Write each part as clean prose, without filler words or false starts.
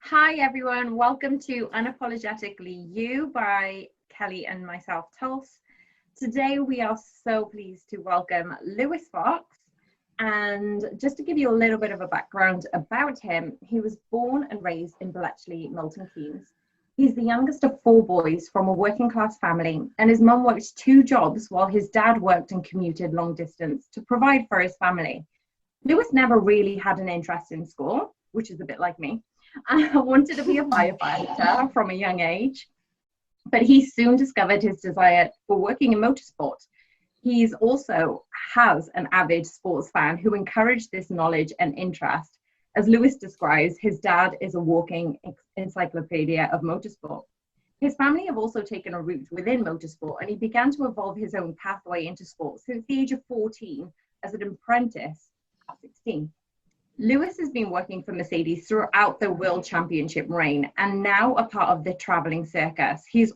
Hi everyone, welcome to Unapologetically You by Kelly and myself, Tulse. Today we are so pleased to welcome Lewis Fox. And just to give you a little bit of a background about him, he was born and raised in Bletchley, Milton Keynes. He's the youngest of four boys from a working class family, and his mum worked two jobs while his dad worked and commuted long distance to provide for his family. Lewis never really had an interest in school, which is a bit like me. I wanted to be a firefighter from a young age, but he soon discovered his desire for working in motorsport. He's also has an avid sports fan who encouraged this knowledge and interest. As Lewis describes, his dad is a walking encyclopedia of motorsport. His family have also taken a route within motorsport, and he began to evolve his own pathway into sport since the age of 14 as an apprentice at 16. Lewis has been working for Mercedes throughout the World Championship reign and now a part of the traveling circus. He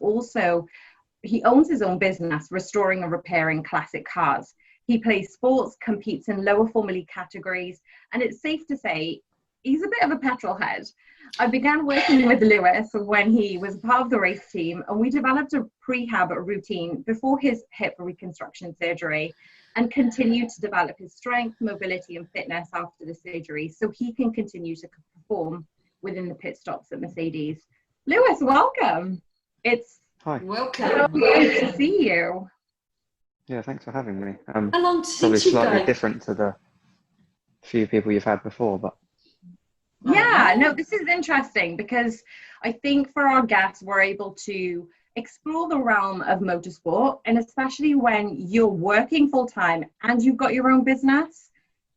owns his own business, restoring and repairing classic cars. He plays sports, competes in lower Formula categories, and it's safe to say he's a bit of a petrol head. I began working with Lewis when he was part of the race team, and we developed a prehab routine before his hip reconstruction surgery and continued to develop his strength, mobility, and fitness after the surgery so he can continue to perform within the pit stops at Mercedes. Lewis, welcome. It's Hi. so Welcome. great to see you. Yeah, thanks for having me. How long Probably since you've slightly done? different to the few people you've had before, but Yeah, no, this is interesting because I think for our guests, we're able to explore the realm of motorsport, and especially when you're working full time and you've got your own business.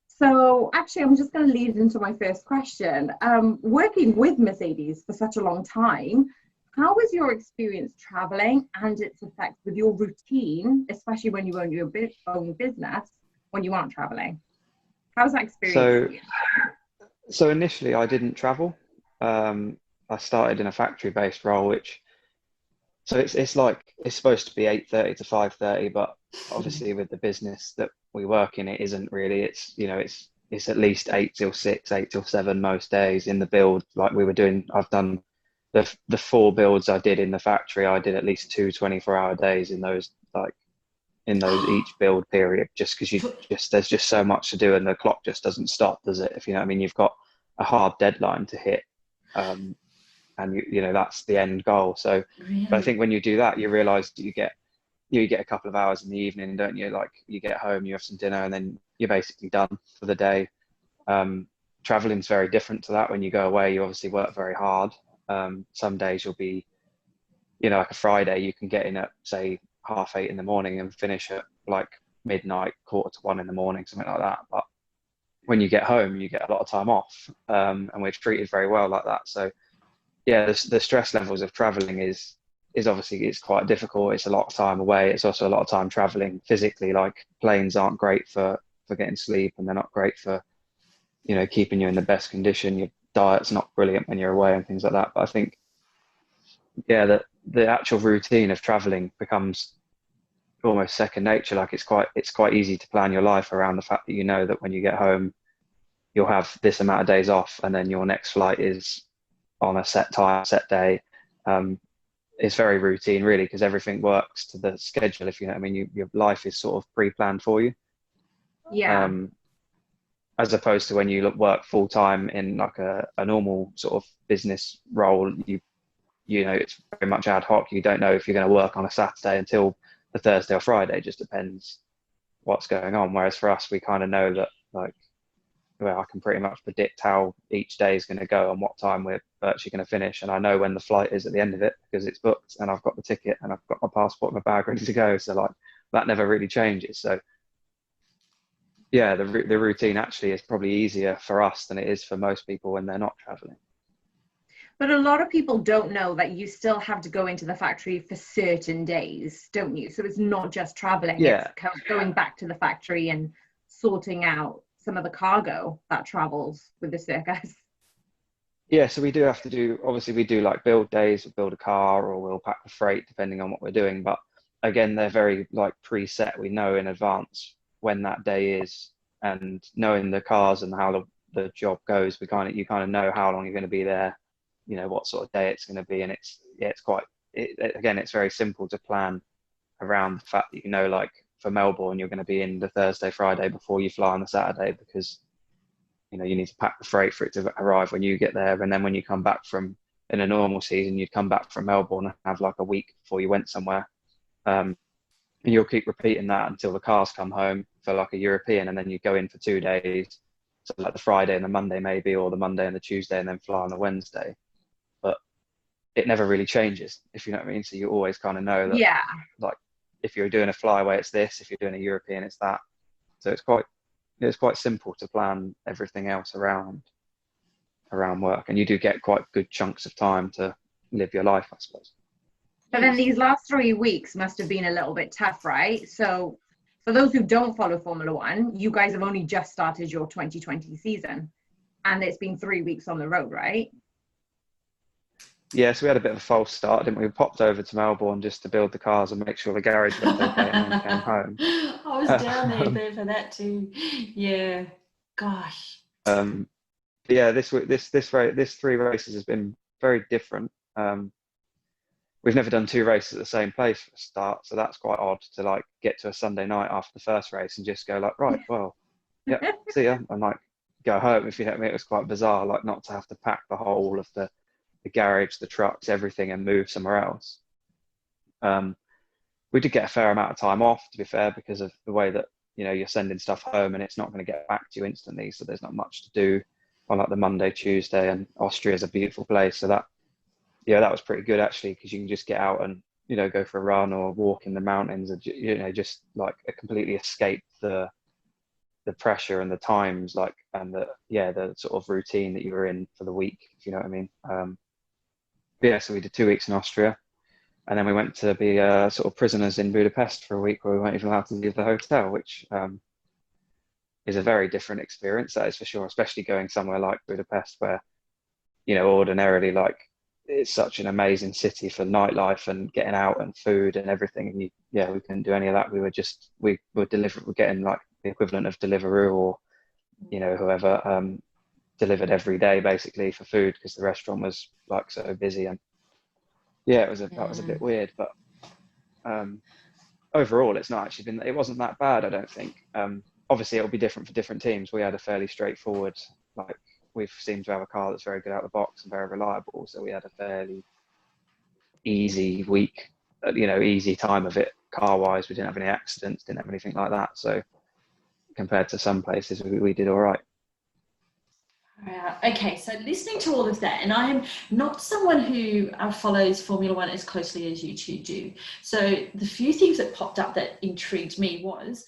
So actually, I'm just going to lead into my first question. Working with Mercedes for such a long time, how was your experience traveling and its effect with your routine, especially when you own your own business, when you aren't traveling? How was that experience? so initially I didn't travel. I started in a factory-based role, it's like it's supposed to be 8:30 to 5:30, but obviously with the business that we work in, it isn't really. It's at least 8 till 6, 8 till 7 most days in the build. Like we were doing, I've done the four builds I did in the factory. I did at least two 24-hour days in those, like in those each build period, just because there's just so much to do and the clock just doesn't stop, does it? If you know what I mean, you've got a hard deadline to hit. And you know that's the end goal. So Really? but I think when you do that, you realize that you get a couple of hours in the evening, don't you? Like you get home, you have some dinner, and then you're basically done for the day. Traveling's very different to that. When you go away, you obviously work very hard. Some days you'll be, like a Friday, you can get in at say 8:30 in the morning and finish at like midnight, 1:45 in the morning, something like that. But when you get home, you get a lot of time off, and we're treated very well like that. So yeah, the stress levels of traveling is obviously it's quite difficult. It's a lot of time away. It's also a lot of time traveling physically. Like planes aren't great for getting sleep, and they're not great for keeping you in the best condition. Your diet's not brilliant when you're away and things like that. But I think the actual routine of traveling becomes almost second nature. Like it's quite easy to plan your life around the fact that you know that when you get home you'll have this amount of days off, and then your next flight is on a set time, set day. It's very routine, really, because everything works to the schedule. If you know what I mean, your life is sort of pre-planned for you. Yeah. As opposed to when you work full time in like a normal sort of business role, it's very much ad hoc. You don't know if you're going to work on a Saturday until the Thursday or Friday. It just depends what's going on. Whereas for us, we kind of know that I can pretty much predict how each day is going to go and what time we're virtually going to finish. And I know when the flight is at the end of it because it's booked and I've got the ticket and I've got my passport and my bag ready to go. So like that never really changes. So yeah, the routine actually is probably easier for us than it is for most people when they're not traveling. But a lot of people don't know that you still have to go into the factory for certain days, don't you? So it's not just traveling, Yeah. It's going back to the factory and sorting out some of the cargo that travels with the circus. Yeah, so we do have to obviously we do like build days, we'll build a car or we'll pack the freight depending on what we're doing. But again, they're very like preset. We know in advance when that day is, and knowing the cars and how the job goes, you kind of know how long you're going to be there. you know, what sort of day it's going to be. And again, it's very simple to plan around the fact that, you know, like for Melbourne, you're going to be in the Thursday, Friday before you fly on the Saturday, because, you know, you need to pack the freight for it to arrive when you get there. And then when you come back from, in a normal season, you'd come back from Melbourne and have like a week before you went somewhere. And you'll keep repeating that until the cars come home for like a European, and then you go in for 2 days. So like the Friday and the Monday maybe, or the Monday and the Tuesday, and then fly on the Wednesday. But it never really changes, if you know what I mean. So you always kind of know that, Yeah. like, if you're doing a flyaway, it's this. If you're doing a European, it's that. So it's quite simple to plan everything else around work, and you do get quite good chunks of time to live your life, I suppose. But then these last 3 weeks must have been a little bit tough, right? So for those who don't follow Formula One, you guys have only just started your 2020 season, and it's been 3 weeks on the road, right? Yeah, so we had a bit of a false start, didn't we? We popped over to Melbourne just to build the cars and make sure the garage looked okay, and then came home. I was down there for that too. Yeah, gosh. Yeah, this 3 races has been very different. We've never done 2 races at the same place for a start, so that's quite odd to like get to a Sunday night after the first race and just go like, right, well, yeah, see ya, and like go home. If you know what I mean, it was quite bizarre, like not to have to pack the whole of the garage, the trucks, everything, and move somewhere else. We did get a fair amount of time off, to be fair, because of the way that, you know, you're sending stuff home and it's not going to get back to you instantly, so there's not much to do on like the Monday, Tuesday, and Austria is a beautiful place, so that was pretty good actually, because you can just get out and, you know, go for a run or walk in the mountains, and, you know, just like completely escape the pressure and the times, like, and the sort of routine that you were in for the week, if you know what I mean. So we did 2 weeks in Austria, and then we went to be sort of prisoners in Budapest for a week, where we weren't even allowed to leave the hotel, which is a very different experience, that is for sure, especially going somewhere like Budapest, where, you know, ordinarily, like, it's such an amazing city for nightlife and getting out and food and everything. And we couldn't do any of that. We were getting like the equivalent of Deliveroo, or, you know, whoever delivered every day basically for food, because the restaurant was like so busy. And that was a bit weird, but overall it wasn't that bad, I don't think. Obviously it'll be different for different teams. We had a fairly straightforward, like, we seem to have a car that's very good out of the box and very reliable, so we had a fairly easy week, you know, easy time of it car wise. We didn't have any accidents, didn't have anything like that, so compared to some places we did all right. Okay, so listening to all of that, and I am not someone who follows Formula One as closely as you two do, so the few things that popped up that intrigued me was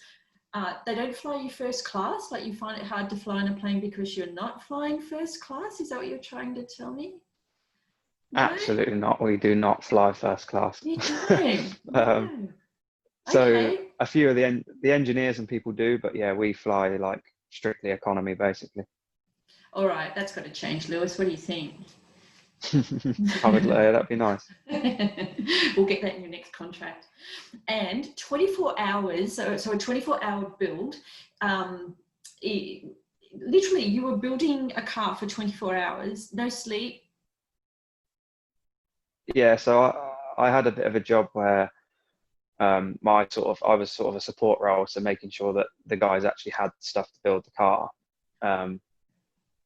they don't fly you first class. Like, you find it hard to fly in a plane because you're not flying first class. Is that what you're trying to tell me? No? Absolutely not. We do not fly first class. You don't? No. So okay. a few of the engineers and people do, but yeah, we fly like strictly economy basically. All right, that's got to change, Lewis. What do you think? That'd be nice. We'll get that in your next contract. And 24 hours, so a 24-hour build, literally you were building a car for 24 hours, no sleep. Yeah, so I had a bit of a job where I was sort of a support role, so making sure that the guys actually had stuff to build the car.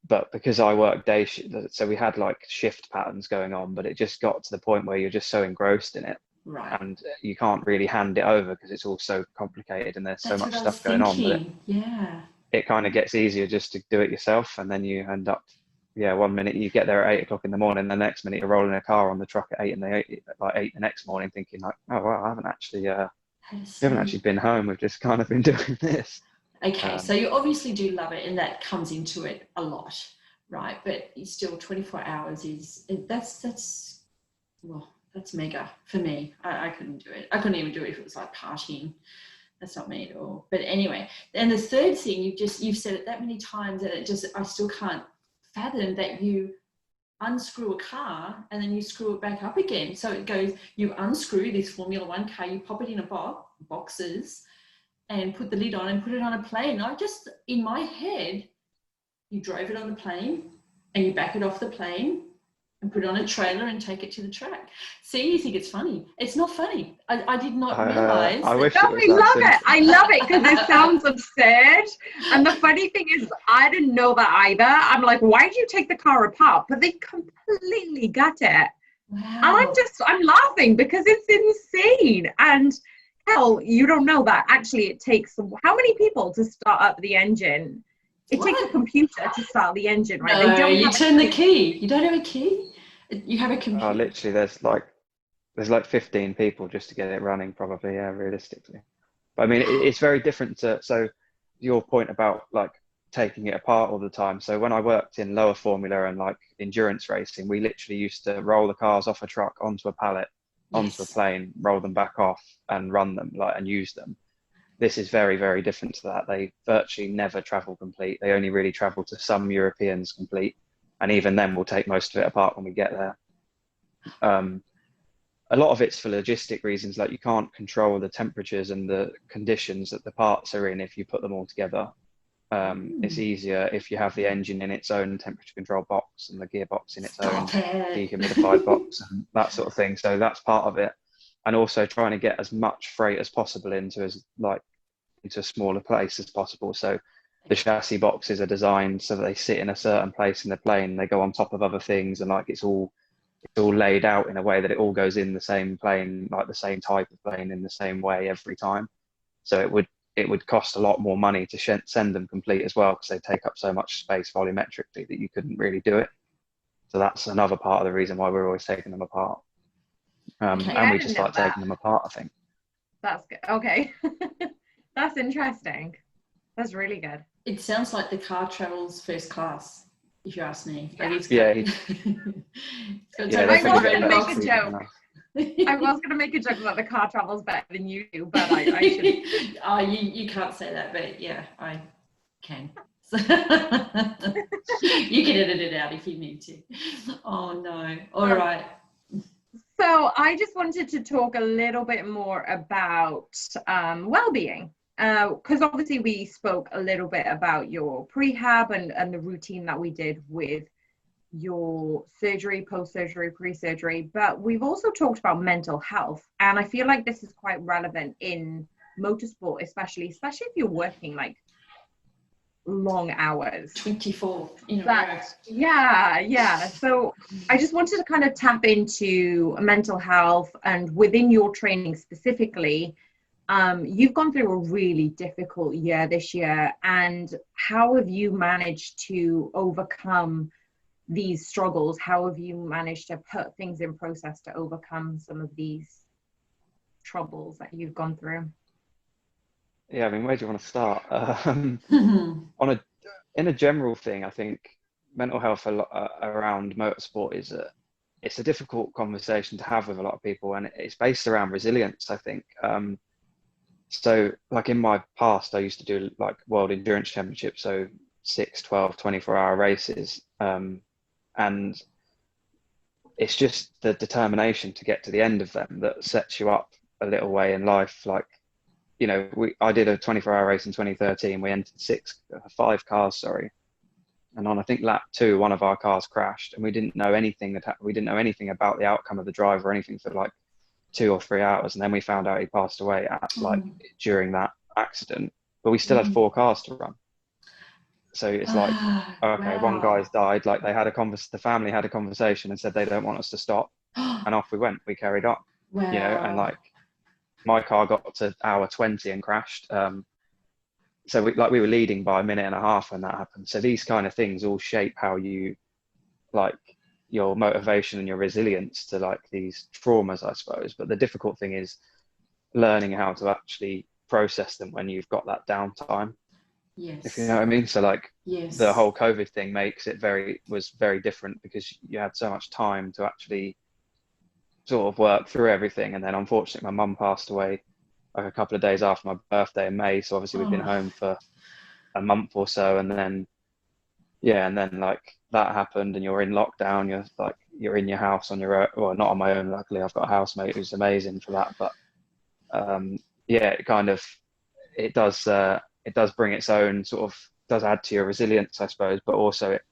But because I worked day shift, so we had like shift patterns going on, but it just got to the point where you're just so engrossed in it, right, and you can't really hand it over because it's all so complicated and there's That's so much what I was stuff going on. But it kind of gets easier just to do it yourself, and then you end up, one minute you get there at 8 o'clock in the morning, the next minute you're rolling a car on the truck at 8 the next morning, thinking like, oh well, I haven't actually been home. We've just kind of been doing this. Okay, so you obviously do love it, and that comes into it a lot, right? But still, 24 hours that's mega for me. I couldn't do it. I couldn't even do it if it was like partying. That's not me at all. But anyway, and the third thing, you've said it that many times that I still can't fathom that you unscrew a car and then you screw it back up again. So it goes, you unscrew this Formula One car, you pop it in a boxes, and put the lid on and put it on a plane. In my head, you drove it on the plane and you back it off the plane and put it on a trailer and take it to the track. See, you think it's funny. It's not funny. I did not realise. I wish No, it was I that love simple. it. I love it because it sounds absurd. And the funny thing is, I didn't know that either. I'm like, why do you take the car apart? But they completely gut it. Wow. And I'm laughing because it's insane. And hell, you don't know that actually it takes how many people to start up the engine? It takes a What? computer to start the engine, right? No, They don't you have turn the key. You don't have a key? You have a computer? Literally, there's like 15 people just to get it running, probably, yeah, realistically. But I mean, it's very different to, so your point about like taking it apart all the time. So when I worked in lower formula and like endurance racing, we literally used to roll the cars off a truck onto a pallet, onto a Yes. plane, roll them back off and run them like and use them. This is very, very different to that. They virtually never travel complete. They only really travel to some Europeans complete. And even then we'll take most of it apart when we get there. A lot of it's for logistic reasons, like you can't control the temperatures and the conditions that the parts are in if you put them all together. It's easier if you have the engine in its own temperature control box and the gearbox in its own Stop it. dehumidified box and that sort of thing. So that's part of it. And also trying to get as much freight as possible into a smaller place as possible. So the chassis boxes are designed so that they sit in a certain place in the plane. They go on top of other things, and like it's all laid out in a way that it all goes in the same plane, like the same type of plane in the same way every time. So it would cost a lot more money to send them complete as well, because they take up so much space volumetrically that you couldn't really do it. So that's another part of the reason why we're always taking them apart. Okay. And we just like taking them apart, I think. That's good. Okay. That's interesting. That's really good. It sounds like the car travels first class, if you ask me. Yeah. Like Yeah, it's yeah, got I so was much going to refrigerator make a boxes. joke. I was going to make a joke that the car travels better than you do, but I should. Oh, you can't say that, but yeah, I can. You can edit it out if you need to. Oh no. All right. So I just wanted to talk a little bit more about well-being, because obviously we spoke a little bit about your prehab and the routine that we did with your surgery, post-surgery, pre-surgery, but we've also talked about mental health, and I feel like this is quite relevant in motorsport, especially if you're working like long hours. 24 in a row. Yeah. So I just wanted to kind of tap into mental health, and within your training specifically, you've gone through a really difficult year this year, and how have you managed to overcome these struggles? How have you managed to put things in process to overcome some of these troubles that you've gone through? Yeah, I mean, where do you want to start? In a general thing, I think mental health around motorsport it's a difficult conversation to have with a lot of people, and it's based around resilience, I think. So like in my past, I used to do like World Endurance Championships, so 6, 12, 24-hour races. And it's just the determination to get to the end of them that sets you up a little way in life. Like, you know, I did a 24-hour race in 2013. We entered 5 cars, sorry. And on, I think, lap 2, one of our cars crashed, and we didn't know anything about the outcome of the drive or anything for like 2 or 3 hours. And then we found out he passed away during that accident, but we still had 4 cars to run. So it's like, okay, wow. one guy's died. Like the family had a conversation and said they don't want us to stop, and off we went. We carried on, Wow. you know, and like my car got to hour 20 and crashed. So we were leading by a minute and a half when that happened. So these kind of things all shape how you, like, your motivation and your resilience to like these traumas, I suppose. But the difficult thing is learning how to actually process them when you've got that downtime. Yes. If you know what I mean. So like, yes. The whole COVID thing was very different because you had so much time to actually sort of work through everything. And then unfortunately my mum passed away like a couple of days after my birthday in May. So obviously we've been home for a month or so, and then like that happened and you're in lockdown. You're in your house on your own. Well, not on my own, luckily. I've got a housemate who's amazing for that. But it does bring its own sort of, does add to your resilience, I suppose, but also it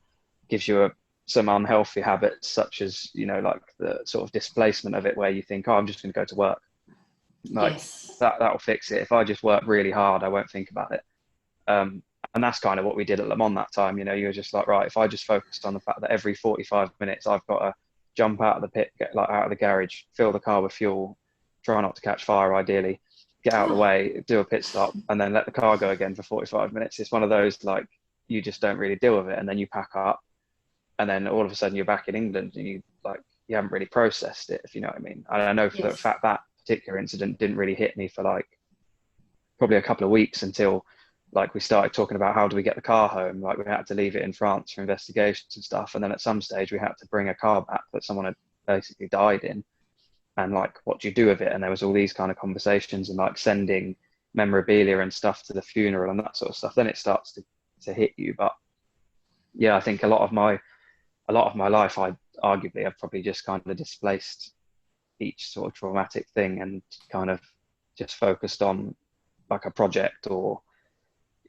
gives you some unhealthy habits, such as, you know, like the sort of displacement of it, where you think, oh, I'm just going to go to work, like Yes. that'll fix it. If I just work really hard, I won't think about it. And that's kind of what we did at Le Mans that time. You know, you were just like, right, if I just focused on the fact that every 45 minutes I've got to jump out of the pit, get like out of the garage, fill the car with fuel, try not to catch fire ideally, get out of the Oh, way, do a pit stop, and then let the car go again for 45 minutes. It's one of those, like, you just don't really deal with it. And then you pack up, and then all of a sudden you're back in England, and you haven't really processed it, if you know what I mean. And I know for the yes. fact that particular incident didn't really hit me for like probably a couple of weeks, until like we started talking about how do we get the car home. Like, we had to leave it in France for investigations and stuff, and then at some stage we had to bring a car back that someone had basically died in, and like, what do you do with it? And there was all these kind of conversations, and like sending memorabilia and stuff to the funeral and that sort of stuff. Then it starts to hit you. But yeah, I think a lot of my life, I arguably have probably just kind of displaced each sort of traumatic thing, and kind of just focused on like a project, or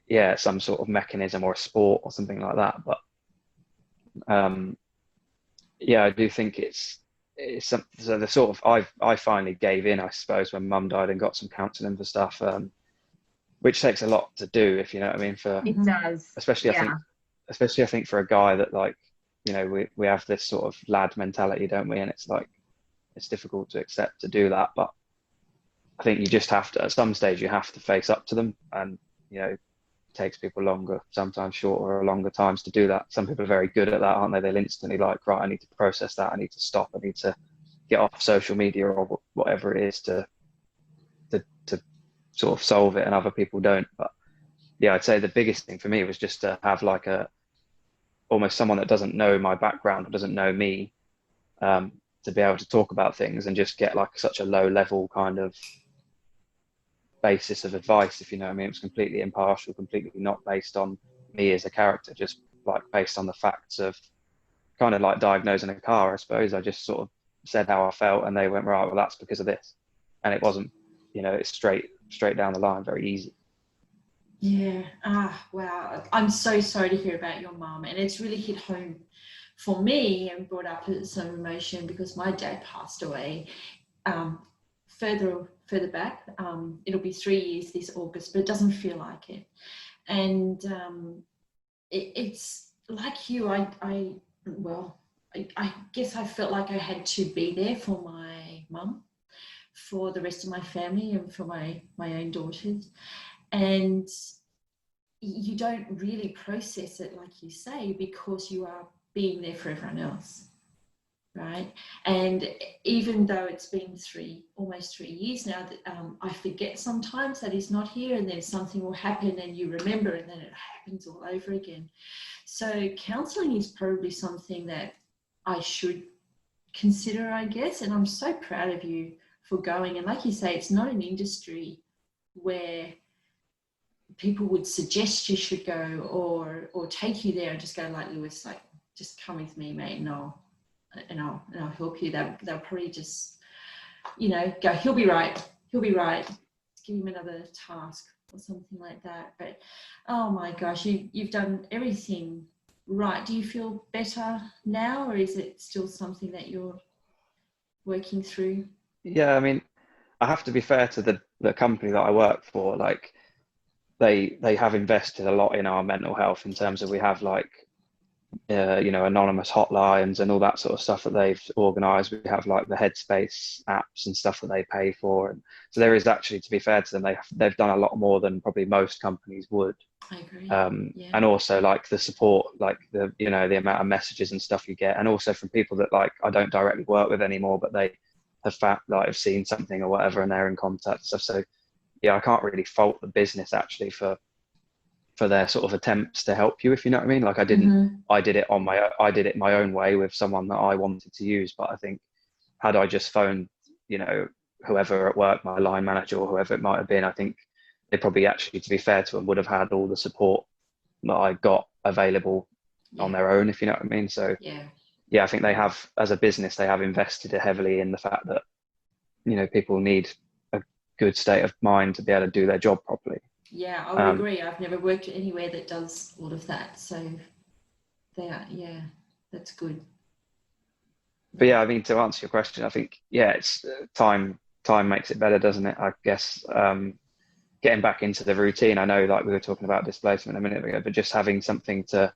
yeah, some sort of mechanism or a sport or something like that. But yeah, I do think it's some, so the sort of, I finally gave in, I suppose, when Mum died, and got some counselling for stuff, which takes a lot to do, if you know what I mean, for It does. especially Yeah. I think for a guy that, like, you know, we have this sort of lad mentality, don't we? And it's like, it's difficult to accept to do that, but I think you just have to, at some stage, you have to face up to them. And, you know, it takes people longer, sometimes shorter or longer times to do that. Some people are very good at that, aren't they? They'll instantly, like, right, I need to process that. I need to stop. I need to get off social media or whatever it is to sort of solve it, and other people don't. But yeah, I'd say the biggest thing for me was just to have like almost someone that doesn't know my background or doesn't know me, to be able to talk about things and just get like such a low level kind of basis of advice, if you know what I mean. It was completely impartial, completely not based on me as a character, just like based on the facts of kind of like diagnosing a car, I suppose. I just sort of said how I felt, and they went, right, well, that's because of this. And it wasn't, you know, it's straight down the line, very easy. Yeah. Wow. I'm so sorry to hear about your mum, and it's really hit home for me and brought up some emotion, because my dad passed away further back. It'll be 3 years this August, but it doesn't feel like it. And it's like you. I guess I felt like I had to be there for my mum, for the rest of my family, and for my own daughters. And you don't really process it, like you say, because you are being there for everyone else, right? And even though it's been almost 3 years now, I forget sometimes that he's not here, and then something will happen and you remember, and then it happens all over again. So counselling is probably something that I should consider, I guess. And I'm so proud of you for going. And like you say, it's not an industry where people would suggest you should go, or take you there and just go like Lewis, like, just come with me, mate, and I'll help you. They'll probably just, you know, go, he'll be right, let's give him another task or something like that. But oh my gosh, you've done everything right. Do you feel better now, or is it still something that you're working through? Yeah, I mean, I have to be fair to the company that I work for. Like, they have invested a lot in our mental health, in terms of, we have like you know, anonymous hotlines and all that sort of stuff that they've organized. We have like the Headspace apps and stuff that they pay for, and so there is actually, to be fair to them, they've done a lot more than probably most companies would. I agree. Yeah. And also like the support, like the, you know, the amount of messages and stuff you get, and also from people that, like, I don't directly work with anymore, but they have found, like, have seen something or whatever, and they're in contact and stuff. So yeah, I can't really fault the business actually for their sort of attempts to help you, if you know what I mean. Like, I did it my own way with someone that I wanted to use. But I think, had I just phoned, you know, whoever at work, my line manager or whoever it might have been, I think they probably, actually, to be fair to them, would have had all the support that I got available on their own, if you know what I mean. So yeah, I think they have, as a business, they have invested heavily in the fact that, you know, people need a good state of mind to be able to do their job properly. Yeah, I would agree. I've never worked anywhere that does all of that. So they are, yeah. That's good. But yeah, I mean, to answer your question, I think, yeah, it's time makes it better, doesn't it? I guess, getting back into the routine. I know, like we were talking about displacement a minute ago, but just having something to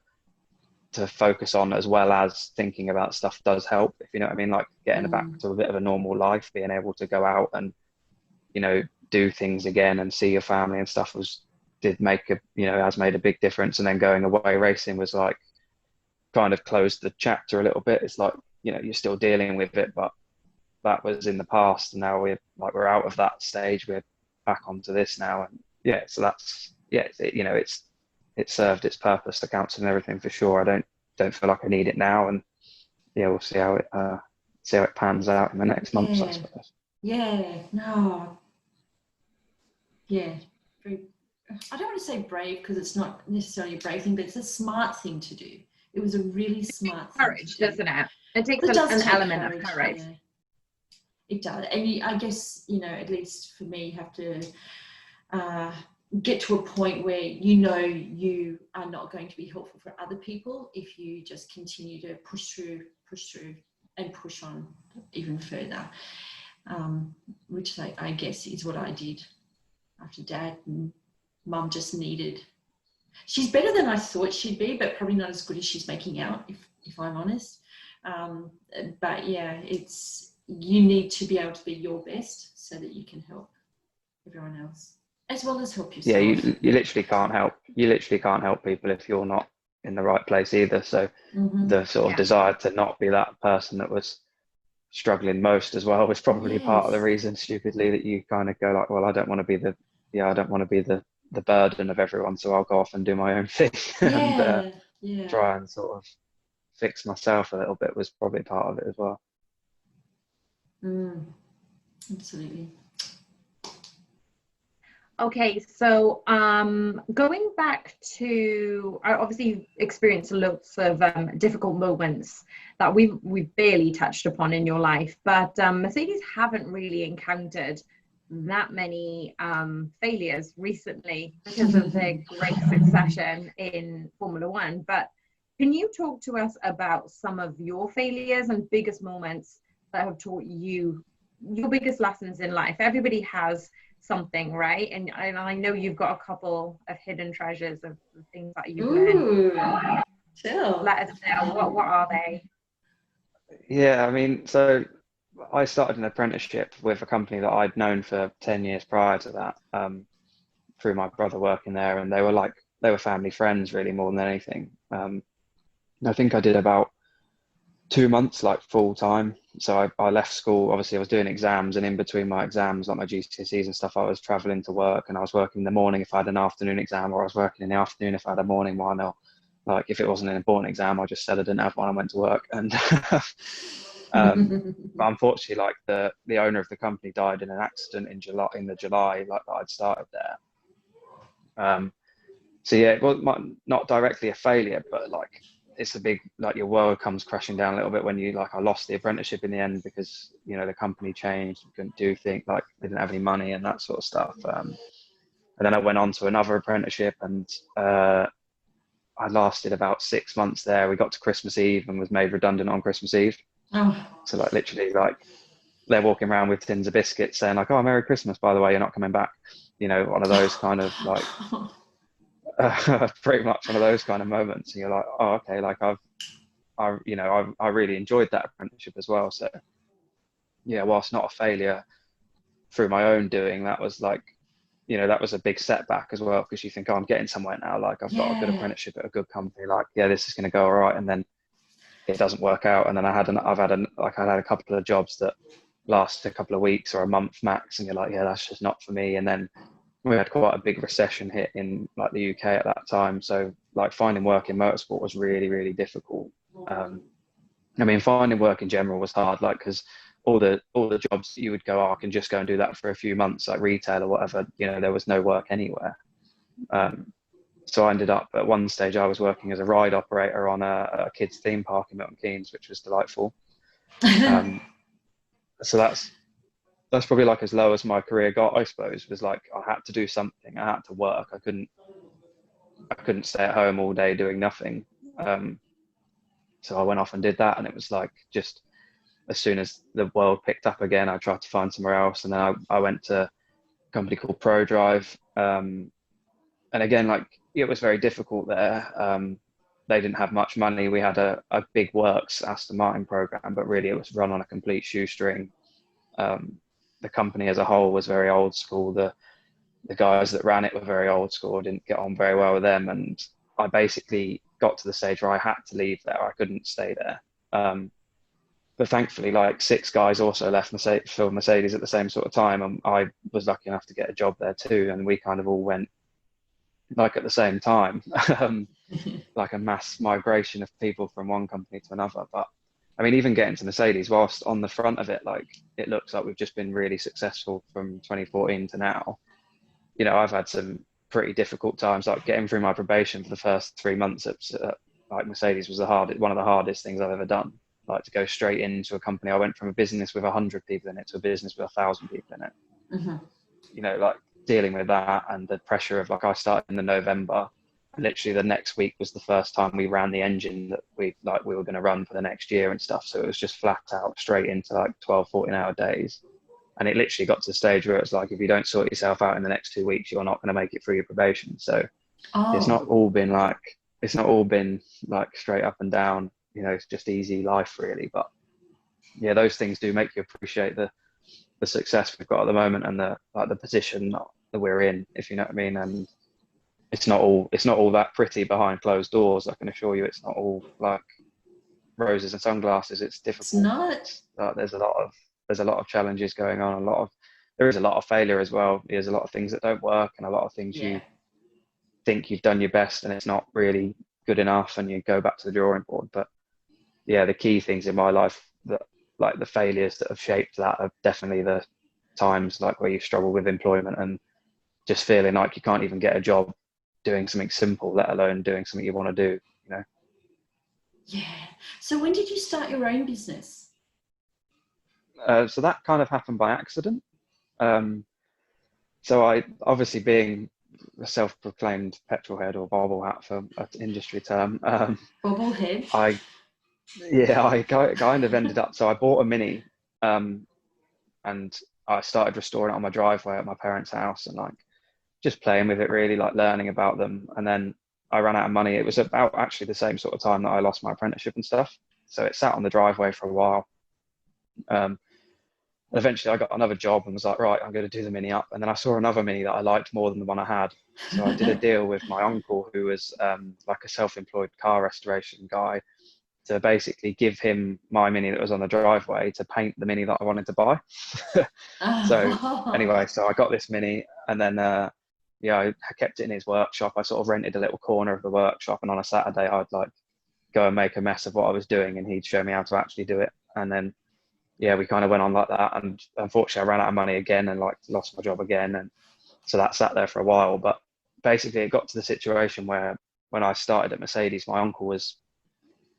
focus on as well as thinking about stuff does help, if you know what I mean. Like getting back to a bit of a normal life, being able to go out and, you know, do things again and see your family and stuff did make a, you know, has made a big difference. And then going away racing was like kind of closed the chapter a little bit. It's like, you know, you're still dealing with it, but that was in the past, and now we're out of that stage. We're back onto this now, and yeah, so that's, yeah, you know, it served its purpose, the council and everything, for sure. I don't feel like I need it now, and yeah, we'll see how it pans out in the next months, I suppose. Yeah, no, yeah, very, I don't want to say brave, because it's not necessarily a brave thing, but it's a smart thing to do. It was a really smart thing Courage, to do. doesn't it? It takes It does an take element courage, of courage. yeah. It does. And I guess, you know, at least for me, you have to get to a point where you know you are not going to be helpful for other people if you just continue to push through and push on even further, which I guess is what I did after Dad and Mum just needed. She's better than I thought she'd be, but probably not as good as she's making out, if I'm honest. But yeah, you need to be able to be your best so that you can help everyone else as well as help yourself. Yeah, you literally can't help. You literally can't help people if you're not in the right place either. So the sort of desire to not be that person that was struggling most as well was probably part of the reason, stupidly, that you kind of go like, well, I don't want to be the burden of everyone, so I'll go off and do my own thing and try and sort of fix myself a little bit, was probably part of it as well. Absolutely. Okay, so going back to, I obviously experienced lots of difficult moments that we've barely touched upon in your life, but Mercedes haven't really encountered that many failures recently because of their great succession in Formula One. But can you talk to us about some of your failures and biggest moments that have taught you your biggest lessons in life? Everybody has something, right? And I know you've got a couple of hidden treasures of things that you've learned. Chill. Let us know, what are they? Yeah, I mean, so I started an apprenticeship with a company that I'd known for 10 years prior to that, through my brother working there, and they were family friends really, more than anything. I think I did about 2 months like full time. So I left school. Obviously I was doing exams, and in between my exams, like my GCSEs and stuff, I was traveling to work, and I was working in the morning if I had an afternoon exam, or I was working in the afternoon if I had a morning one. Or like if it wasn't an important exam, I just said I didn't have one, I went to work. And but unfortunately, like the owner of the company died in an accident in July like that I'd started there. So yeah, it was not directly a failure, but like it's a big, like your world comes crashing down a little bit when I lost the apprenticeship in the end because, you know, the company changed, we couldn't do things, like they didn't have any money and that sort of stuff. And then I went on to another apprenticeship, and I lasted about 6 months there. We got to Christmas Eve and was made redundant on Christmas Eve. So like literally, like they're walking around with tins of biscuits saying like, "Oh, Merry Christmas, by the way, you're not coming back." You know, one of those kind of like pretty much one of those kind of moments. And you're like, oh, okay, like I really enjoyed that apprenticeship as well. So yeah, whilst not a failure through my own doing, that was like, you know, that was a big setback as well, because you think, oh, I'm getting somewhere now, like I've got a good apprenticeship at a good company, like yeah, this is going to go all right, and then it doesn't work out. And then I've had a couple of jobs that last a couple of weeks or a month max, and you're like, yeah, that's just not for me. And then we had quite a big recession hit in like the UK at that time, so like finding work in motorsport was really, really difficult. I mean, finding work in general was hard, like because all the jobs that you would go, oh, I can just go and do that for a few months, like retail or whatever, you know, there was no work anywhere. So I ended up at one stage, I was working as a ride operator on a kids theme park in Milton Keynes, which was delightful. So that's probably like as low as my career got, I suppose. Was like I had to do something, I had to work, I couldn't stay at home all day doing nothing. So I went off and did that, and it was like, just as soon as the world picked up again, I tried to find somewhere else, and then I went to a company called ProDrive, and again, like, it was very difficult there. They didn't have much money. We had a big works Aston Martin program, but really it was run on a complete shoestring. The company as a whole was very old school. The guys that ran it were very old school. I didn't get on very well with them, and I basically got to the stage where I had to leave there. I couldn't stay there. But thankfully, like, 6 guys also left Mercedes at the same sort of time, and I was lucky enough to get a job there too. And we kind of all went like at the same time, like a mass migration of people from one company to another. But I mean, even getting to Mercedes, whilst on the front of it, like, it looks like we've just been really successful from 2014 to now. You know, I've had some pretty difficult times, like getting through my probation for the first 3 months at like Mercedes was one of the hardest things I've ever done. Like, to go straight into a company, I went from a business with 100 people in it to a business with 1,000 people in it. Mm-hmm. You know, like, dealing with that and the pressure of, like, I started in the November, and literally the next week was the first time we ran the engine that we were going to run for the next year and stuff. So it was just flat out straight into like 12, 14-hour days. And it literally got to the stage where it's like, if you don't sort yourself out in the next 2 weeks, you're not going to make it through your probation. So it's not all been like straight up and down, you know, it's just easy life really. But yeah, those things do make you appreciate the success we've got at the moment, and the position that we're in, if you know what I mean. And it's not all that pretty behind closed doors. I can assure you, it's not all like roses and sunglasses. It's difficult. It's not. There's a lot of challenges going on. There is a lot of failure as well. There's a lot of things that don't work, and a lot of things you think you've done your best and it's not really good enough, and you go back to the drawing board. But yeah, the key things in my life, that, like, the failures that have shaped that, are definitely the times like where you struggle with employment and just feeling like you can't even get a job doing something simple, let alone doing something you want to do, you know. Yeah. So when did you start your own business? So that kind of happened by accident. So I, obviously being a self-proclaimed petrol head, or bobble hat for an industry term, Bobblehead. I kind of ended up, so I bought a Mini, and I started restoring it on my driveway at my parents' house, and like just playing with it really, like learning about them. And then I ran out of money. It was about actually the same sort of time that I lost my apprenticeship and stuff. So it sat on the driveway for a while. Eventually I got another job and was like, right, I'm going to do the Mini up. And then I saw another Mini that I liked more than the one I had. So I did a deal with my uncle, who was like a self-employed car restoration guy, to basically give him my Mini that was on the driveway to paint the Mini that I wanted to buy. So anyway, so I got this Mini, and then I kept it in his workshop. I sort of rented a little corner of the workshop, and on a Saturday I'd like go and make a mess of what I was doing, and he'd show me how to actually do it. And then we kind of went on like that, and unfortunately I ran out of money again and like lost my job again, and so that sat there for a while. But basically it got to the situation where, when I started at Mercedes, my uncle was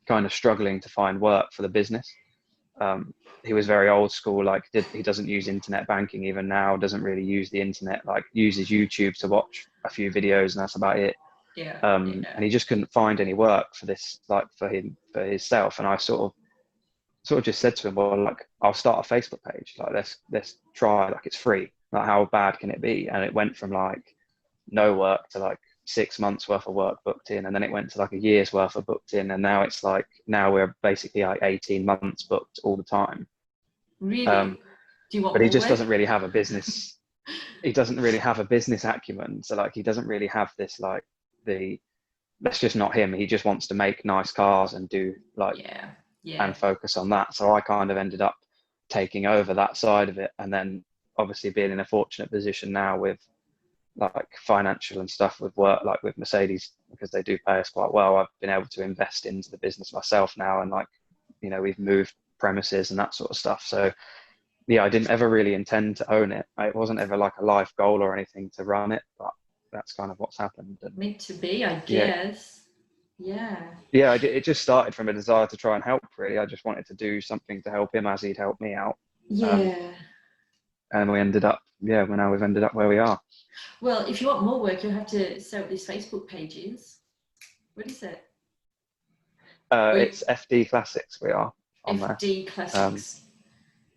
kind of struggling to find work for the business. He was very old school, like he doesn't use internet banking even now, doesn't really use the internet, like uses YouTube to watch a few videos, and that's about it. And he just couldn't find any work for this, like for himself. And I sort of just said to him, well, like, I'll start a Facebook page, like let's try, like, it's free, like how bad can it be? And it went from like no work to like 6 months worth of work booked in, and then it went to like a year's worth of booked in, and now it's like, now we're basically like 18 months booked all the time. Really? Do you want but he more just work? doesn't really have a business. He doesn't really have a business acumen. So like, he doesn't really have this, like, that's just not him. He just wants to make nice cars and do like, and focus on that. So I kind of ended up taking over that side of it. And then obviously being in a fortunate position now with like financial and stuff with work, like with Mercedes, because they do pay us quite well, I've been able to invest into the business myself now. And like, you know, we've moved premises and that sort of stuff. So yeah, I didn't ever really intend to own it. It wasn't ever like a life goal or anything to run it, but that's kind of what's happened. And meant to be, I guess. It just started from a desire to try and help, really. I just wanted to do something to help him as he'd helped me out. And we ended up, now we've ended up where we are. Well, if you want more work, you'll have to set up these Facebook pages. What is it? It's FD Classics. We are on there. FD Classics.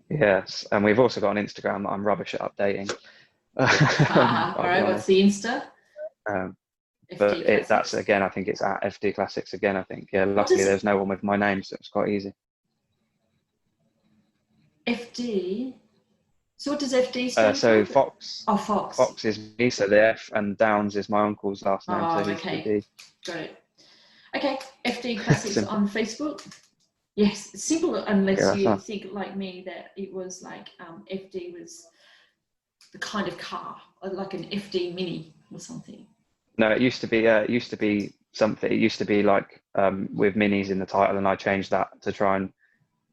Yes, and we've also got an Instagram that I'm rubbish at updating. All right, what's the Insta? But FD that's, Classics. again, I think it's at FD Classics again, I think. Yeah, What luckily does there's no one with my name, so it's quite easy. FD? So what does FD stand So for? Fox. Oh, Fox. Fox is me, so the F, and Downs is my uncle's last name, so he's okay. the D. Got it. Okay, FD Classics on Facebook. Yes, simple, unless you think like me that it was like FD was the kind of car, like an FD Mini or something. No, it used to be something. It used to be like with minis in the title, and I changed that to try and,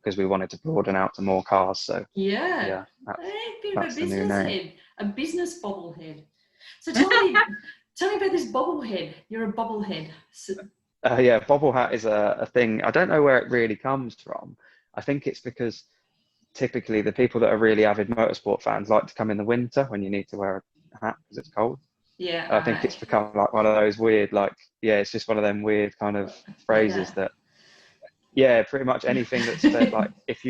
because we wanted to broaden out to more cars. So yeah, that's the new name. A business bobblehead. So tell me about this bobblehead. You're a bobblehead. So, Yeah, bobble hat is a thing. I don't know where it really comes from. I think it's because typically the people that are really avid motorsport fans like to come in the winter when you need to wear a hat because it's cold. Yeah, I think it's become like one of those weird, like, yeah, it's just one of them weird kind of phrases that, yeah, pretty much anything that's like, if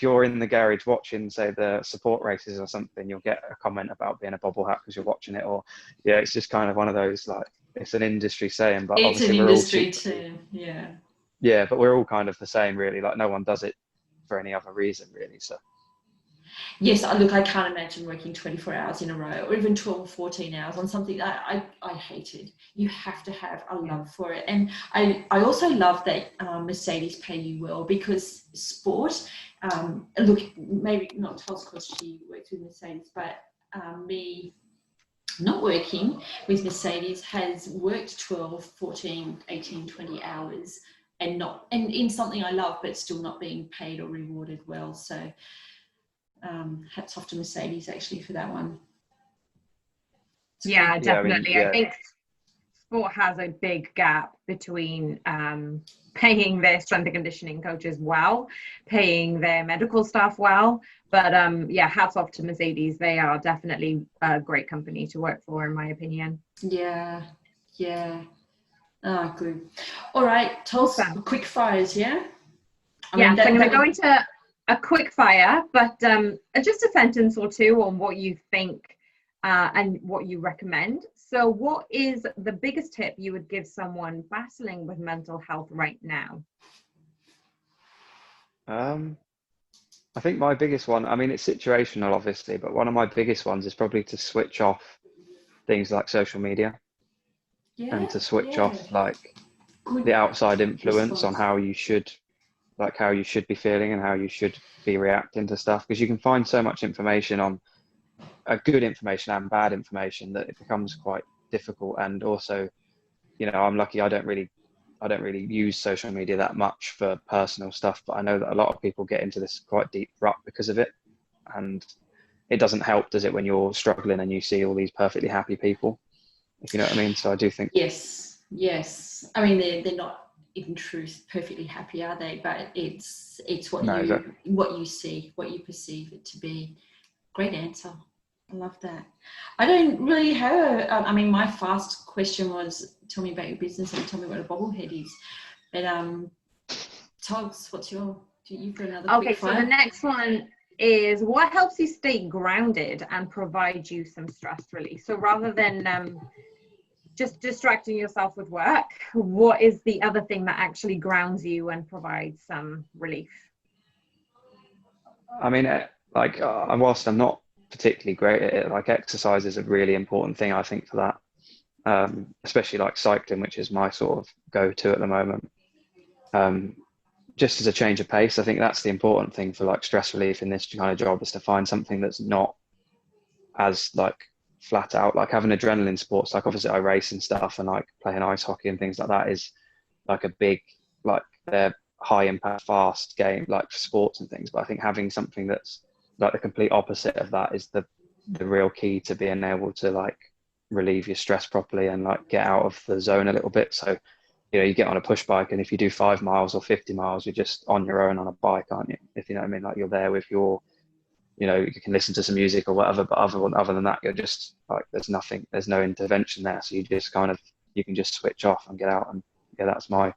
you're in the garage watching, say, the support races or something, you'll get a comment about being a bobble hat because you're watching it. Or, yeah, it's just kind of one of those, like, it's an industry saying, but it's obviously an we're all industry term, yeah. Yeah, but we're all kind of the same, really. Like, no one does it for any other reason, really. So. Yes, look, I can't imagine working 24 hours in a row or even 12 or 14 hours on something that I hated. You have to have a love for it. And I also love that Mercedes pay you well, because sport, look, maybe not Tul's because she works with Mercedes, but me not working with Mercedes has worked 12, 14, 18, 20 hours and in something I love, but still not being paid or rewarded well. So hats off to Mercedes actually for that one. Yeah, definitely. I think sport has a big gap between paying their strength and conditioning coaches well, paying their medical staff well. But yeah, hats off to Mercedes. They are definitely a great company to work for, in my opinion. Yeah. Oh, good. All right, tell us quick fires, yeah? So I'm going to go into a quick fire, but just a sentence or two on what you think and what you recommend. So what is the biggest tip you would give someone battling with mental health right now? I think my biggest one, I mean, it's situational, obviously, but one of my biggest ones is probably to switch off things like social media and to switch off like the outside influence on how you should be feeling and how you should be reacting to stuff. Because you can find so much information on good information and bad information that it becomes quite difficult. And also, you know, I'm lucky I don't really use social media that much for personal stuff, but I know that a lot of people get into this quite deep rut because of it. And it doesn't help, does it, when you're struggling and you see all these perfectly happy people, if you know what I mean? So I do think. Yes. I mean, they're not in truth perfectly happy, are they? But it's what you see, what you perceive it to be. Great answer. I love that. I don't really have I mean, my fast question was, tell me about your business and tell me what a bobblehead is. But Togs, you've got another quick fire? So the next one is, what helps you stay grounded and provide you some stress relief? So rather than just distracting yourself with work, what is the other thing that actually grounds you and provides some relief? I mean, like, whilst I'm not particularly great at it, like, exercise is a really important thing, I think, for that. Especially like cycling, which is my sort of go-to at the moment. Just as a change of pace, I think that's the important thing for like stress relief in this kind of job, is to find something that's not as like flat out. Like having adrenaline sports, like obviously I race and stuff, and like playing ice hockey and things like that is like a big, like, they're high impact, fast game, like sports and things. But I think having something that's like the complete opposite of that is the real key to being able to like relieve your stress properly and like get out of the zone a little bit. So, you know, you get on a push bike, and if you do 5 miles or 50 miles, you're just on your own on a bike, aren't you? If you know what I mean, like, you're there with your, you know, you can listen to some music or whatever, but other than that, you're just like, there's no intervention there. So you just kind of, you can just switch off and get out. And yeah, that's my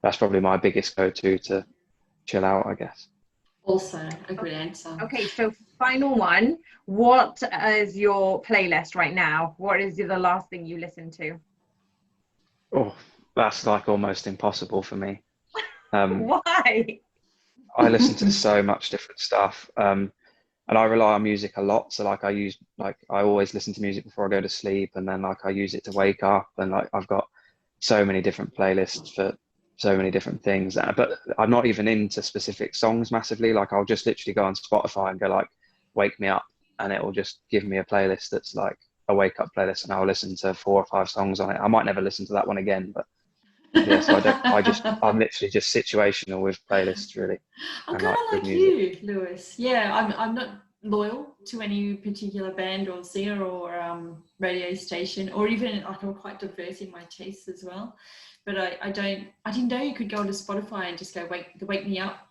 that's probably my biggest go-to to chill out, I guess. Also a good answer. Okay, so final one. What is your playlist right now? What is the last thing you listen to? Oh, that's like almost impossible for me. Um, Why? I listen to so much different stuff, and I rely on music a lot. So like I always listen to music before I go to sleep, and then like I use it to wake up, and like I've got so many different playlists for so many different things. But I'm not even into specific songs massively. Like I'll just literally go on Spotify and go like, "Wake me up," and it will just give me a playlist that's like a wake up playlist, and I'll listen to 4 or 5 songs on it. I might never listen to that one again, but yeah. So I'm literally just situational with playlists really, I'm and kind like of with like music. you, Lewis. Yeah, I'm not loyal to any particular band or singer or radio station, or even like I'm quite diverse in my tastes as well. But I didn't know you could go onto Spotify and just go wake me up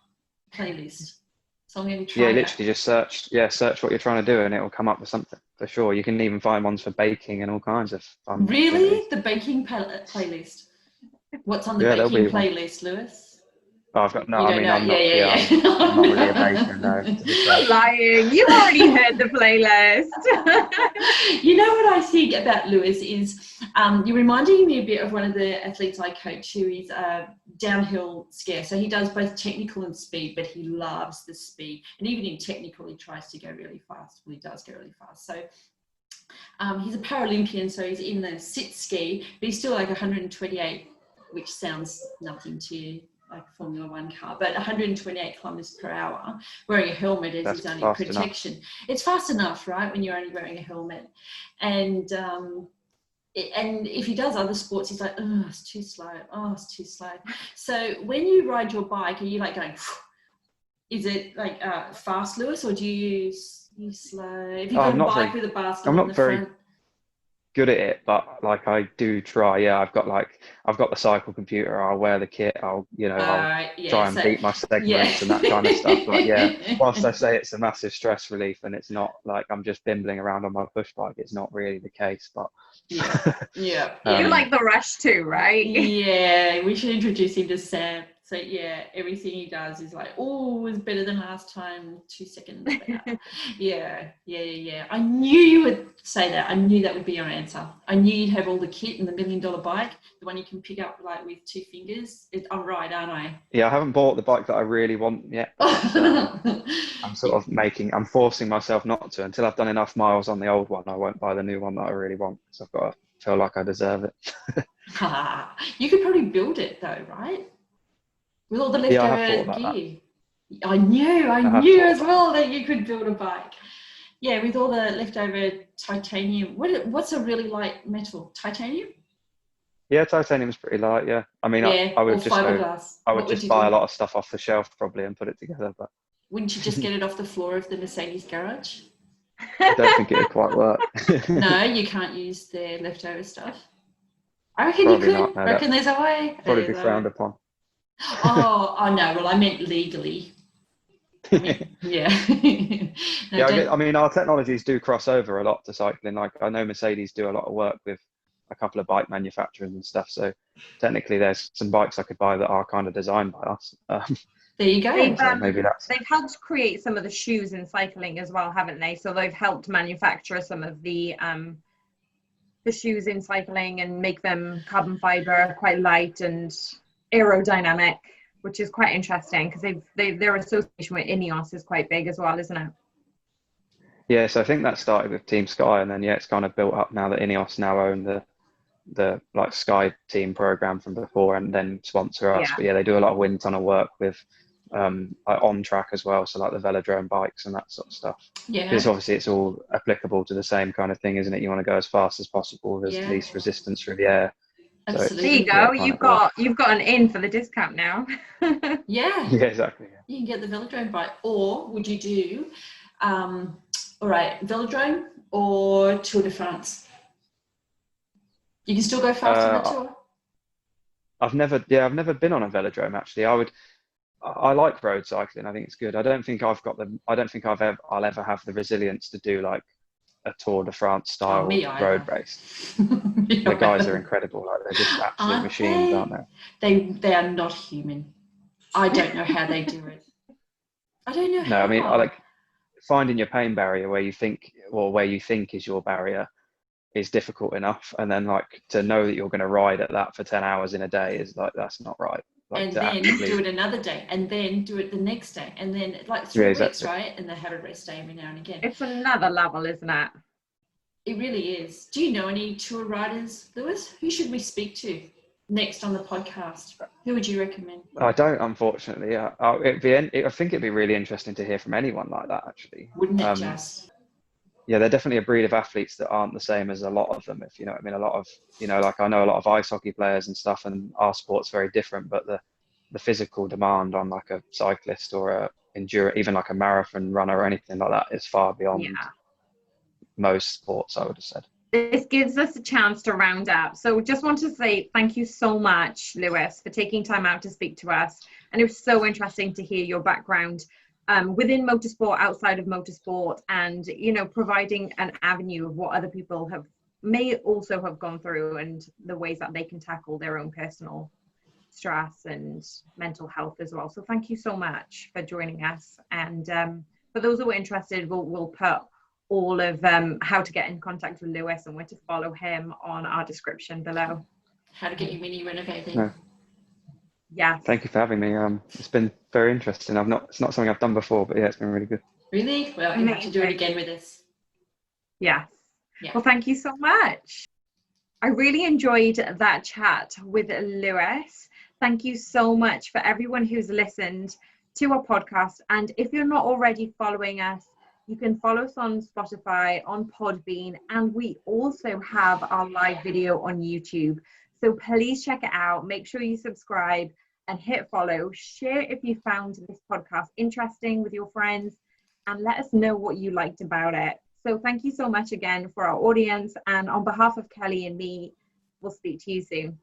playlist. So I'm going to Yeah, try that. literally just search what you're trying to do and it will come up with something for sure. You can even find ones for baking and all kinds of fun activities. Really, the baking playlist. What's on the Yeah, there'll baking be one. playlist, Lewis? Oh, I've got no, You I don't mean, know? I'm not, Yeah, yeah, I'm not really a baker, no, to be fair. Lying. You've already heard the playlist. You know what I think about Lewis is you're reminding me a bit of one of the athletes I coach who is a downhill skier. So he does both technical and speed, but he loves the speed. And even in technical, he tries to go really fast. Well, he does go really fast. So he's a Paralympian, so he's in the sit ski, but he's still like 128, which sounds nothing to you, like a Formula One car, but 128 kilometers per hour, wearing a helmet as That's his only fast enough. protection. It's fast enough, right, when you're only wearing a helmet. And and if he does other sports, he's like, oh, it's too slow. Oh, it's too slow. So when you ride your bike, are you like going, is it like fast, Lewis, or do you use slow? If you've Oh, got a bike with a basket I'm on not the very front. good at it, but like I do try. Yeah, I've got the cycle computer. I'll wear the kit. I'll Yeah, try and so beat my yeah. segments and that kind of stuff. But yeah, whilst I say it's a massive stress relief and it's not like I'm just bimbling around on my push bike, it's not really the case. But Yeah. You um, like the rush too, right? Yeah, we should introduce him to Sam. So yeah, everything he does is like, oh, it was better than last time, 2 seconds better. Yeah. I knew you would say that. I knew that would be your answer. I knew you'd have all the kit and the $1 million bike, the one you can pick up like with 2 fingers. I'm right, aren't I? yeah, I haven't bought the bike that I really want yet. It's I'm forcing myself not to until I've done enough miles on the old one. I won't buy the new one that I really want because I've got to feel like I deserve it. You could probably build it though, right? With all the Yeah, I have thought leftover about that. gear. I knew I have thought as about that. well that you could build a bike. Yeah, with all the leftover titanium. What's a really light metal? Titanium? Yeah, titanium's pretty light. Yeah, I mean, Yeah, I or would just go. fiberglass. I would What would just you buy a do? lot of stuff off the shelf probably and put it together, but Wouldn't you just get it off the floor of the Mercedes garage? I don't think it would quite work. No, you can't use their leftover stuff. I reckon you Probably could. not. No, I that reckon there's a way. probably be There's a way. frowned upon. Oh no. Well, I meant legally. I mean, yeah. No, Yeah, don't. I mean, our technologies do cross over a lot to cycling. Like I know Mercedes do a lot of work with a couple of bike manufacturers and stuff. So technically, there's some bikes I could buy that are kind of designed by us. There you go. They've So maybe that's they've helped create some of the shoes in cycling as well, haven't they? So they've helped manufacture some of the shoes in cycling and make them carbon fiber, quite light and aerodynamic, which is quite interesting because their association with Ineos is quite big as well, isn't it? yeah. So I think that started with Team Sky, and then yeah, it's kind of built up now that Ineos now own the like Sky team program from before and then sponsor us. Yeah. But yeah, they do a lot of wind tunnel work with like on track as well. So like the velodrome bikes and that sort of stuff. Yeah. Because obviously it's all applicable to the same kind of thing, isn't it? You want to go as fast as possible with Yeah. least resistance through the air. So it's, There you Absolutely. yeah, go. it kind of works. You've got an in for the discount now. Yeah. Yeah, exactly. Yeah. You can get the velodrome bike, or would you do, all right, velodrome or Tour de France? You can still go fast on the tour. I've never been on a velodrome actually. I like road cycling. I think it's good. I don't think I'll ever have the resilience to do like a Tour de France Oh, style me road either. race. Me The guys either. are incredible. Like they're just absolute Aren't machines, they? aren't they? They are not human. I don't know how they do it. I don't know No, I mean, I how. like finding your pain barrier where you think, or where you think is your barrier is difficult enough. And then like to know that you're going to ride at that for 10 hours in a day is like, that's not right. Like And to then actually, do it another day, and then do it the next day, and then like yeah, 3 weeks, exactly. right? And they have a rest day every now and again. It's another level, isn't it? It really is. Do you know any tour riders, Lewis? Who should we speak to next on the podcast? Who would you recommend? I don't, unfortunately. I think it'd be really interesting to hear from anyone like that, actually. Wouldn't it just? Yeah, they're definitely a breed of athletes that aren't the same as a lot of them, if you know what I mean. A lot of, like I know a lot of ice hockey players and stuff, and our sport's very different, but the physical demand on like a cyclist or a endurance, even like a marathon runner or anything like that is far beyond Yeah. most sports, I would have said. This gives us a chance to round up. So just want to say thank you so much, Lewis, for taking time out to speak to us. And it was so interesting to hear your background within motorsport, outside of motorsport, and, providing an avenue of what other people may also have gone through and the ways that they can tackle their own personal stress and mental health as well. So thank you so much for joining us. And for those who are interested, we'll put all of how to get in contact with Lewis and where to follow him on our description below. How to get your mini renovating. No. Yes. Thank you for having me. It's been very interesting. It's not something I've done before, but yeah, it's been really good. Really? Well, you have to do it again with us. Yes. Yeah. Well, thank you so much. I really enjoyed that chat with Lewis. Thank you so much for everyone who's listened to our podcast. And if you're not already following us, you can follow us on Spotify, on Podbean, and we also have our live video on YouTube. So please check it out. Make sure you subscribe and hit follow. Share if you found this podcast interesting with your friends, and let us know what you liked about it. So thank you so much again for our audience. And on behalf of Kelly and me, we'll speak to you soon.